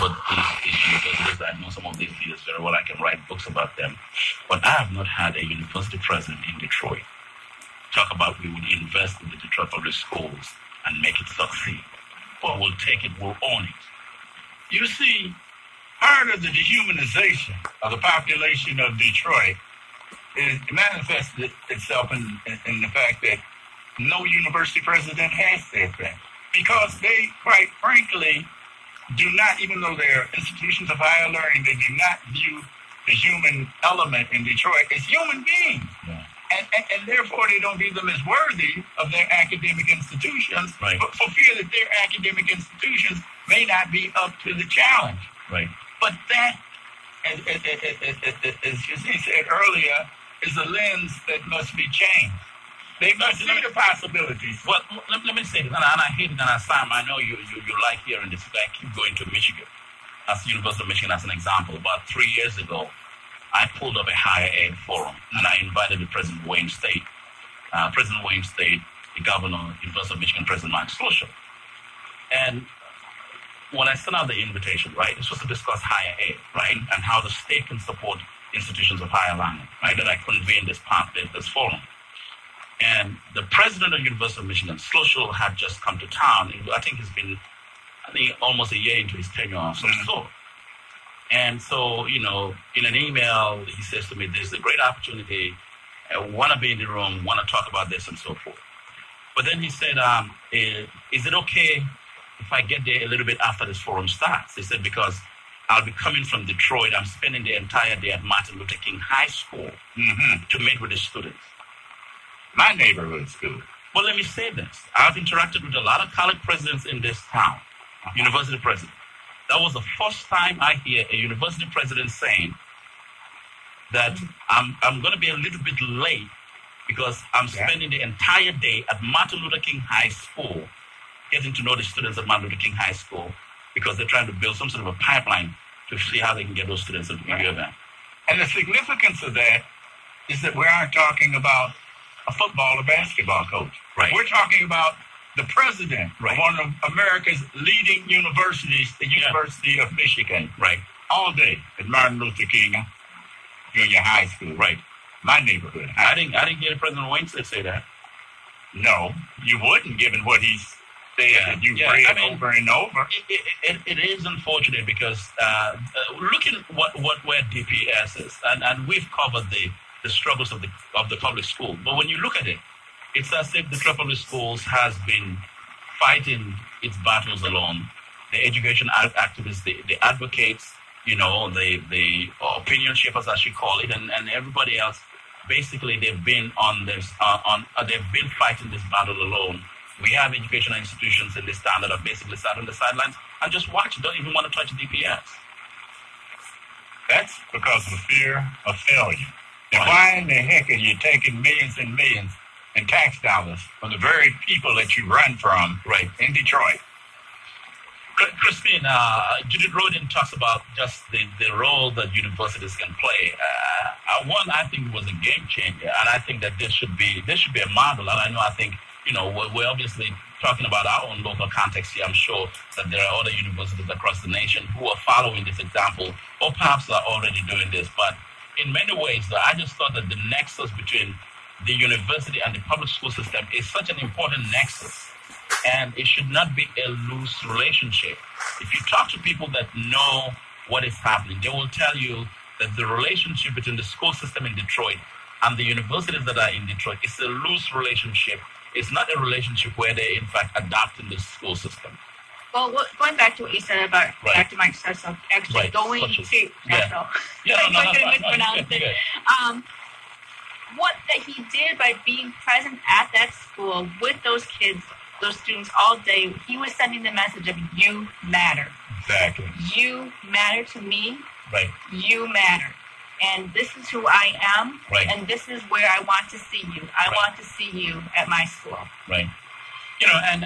covered these universities. I know some of these leaders very well. I can write books about them. But I have not had a university president in Detroit talk about we would invest in the Detroit public schools and make it succeed. Or we'll take it, we'll own it. You see, part of the dehumanization of the population of Detroit is manifested itself in the fact that no university president has said that. Because they, quite frankly, do not, even though they're institutions of higher learning, they do not view the human element in Detroit as human beings. Yeah. And therefore, they don't view them as worthy of their academic institutions, right, for fear that their academic institutions may not be up to the challenge. Right. But that, as Yassine said earlier, is a lens that must be changed. They must see the possibilities. Well, let me say this, and I hate it, and Sam, I know you like hearing this, but I keep going to Michigan, as the University of Michigan as an example. About 3 years ago, I pulled up a higher ed forum, and I invited the President Wayne State, the governor, University of Michigan, President Mike Schloesser. And when I sent out the invitation, right, this was to discuss higher ed, right, and how the state can support institutions of higher learning, right, that I convened this forum. And the president of the University of Michigan, Schloesser, had just come to town. I think he's been, almost a year into his tenure or so. And so, in an email, he says to me, there's a great opportunity. I want to be in the room, want to talk about this and so forth. But then he said, is it okay if I get there a little bit after this forum starts? He said, because I'll be coming from Detroit. I'm spending the entire day at Martin Luther King High School to meet with the students. My neighborhood school. Well, let me say this. I've interacted with a lot of college presidents in this town, university presidents. That was the first time I hear a university president saying that I'm going to be a little bit late because I'm spending the entire day at Martin Luther King High School, getting to know the students at Martin Luther King High School, because they're trying to build some sort of a pipeline to see how they can get those students into U of M. And the significance of that is that we aren't talking about a football or basketball coach. Right. We're talking about the president of one of America's leading universities, the University of Michigan. Right. All day at Martin Luther King Junior High School. Right. My neighborhood. I didn't hear President Wayne say that. No, you wouldn't, given what he's said that you've read over and over. It is unfortunate because looking at where DPS is, and we've covered the struggles of the public school. But when you look at it, it's as if the public schools has been fighting its battles alone. The education activists, the advocates, the opinion shapers, as you call it, and everybody else, basically they've been on this, they've been fighting this battle alone. We have educational institutions in this town that are basically sat on the sidelines and just watch, don't even want to touch DPS. That's because of fear of failure. And why in the heck are you taking millions and millions in tax dollars from the very people that you run from in Detroit? Christine, Judith Rodin talks about just the role that universities can play. One, I think, was a game changer, and I think that this should be a model. And I think we're obviously talking about our own local context here. I'm sure that there are other universities across the nation who are following this example, or perhaps are already doing this. But in many ways, I just thought that the nexus between the university and the public school system is such an important nexus, and it should not be a loose relationship. If you talk to people that know what is happening, they will tell you that the relationship between the school system in Detroit and the universities that are in Detroit is a loose relationship. It's not a relationship where they, in fact, adapt in the school system. Well, going back to what you said about Dr. Mike Schloesser, actually going to what that he did by being present at that school with those kids, those students all day, he was sending the message of you matter. Exactly. You matter to me. Right. You matter. And this is who I am. Right. And this is where I want to see you. I want to see you at my school. Right. And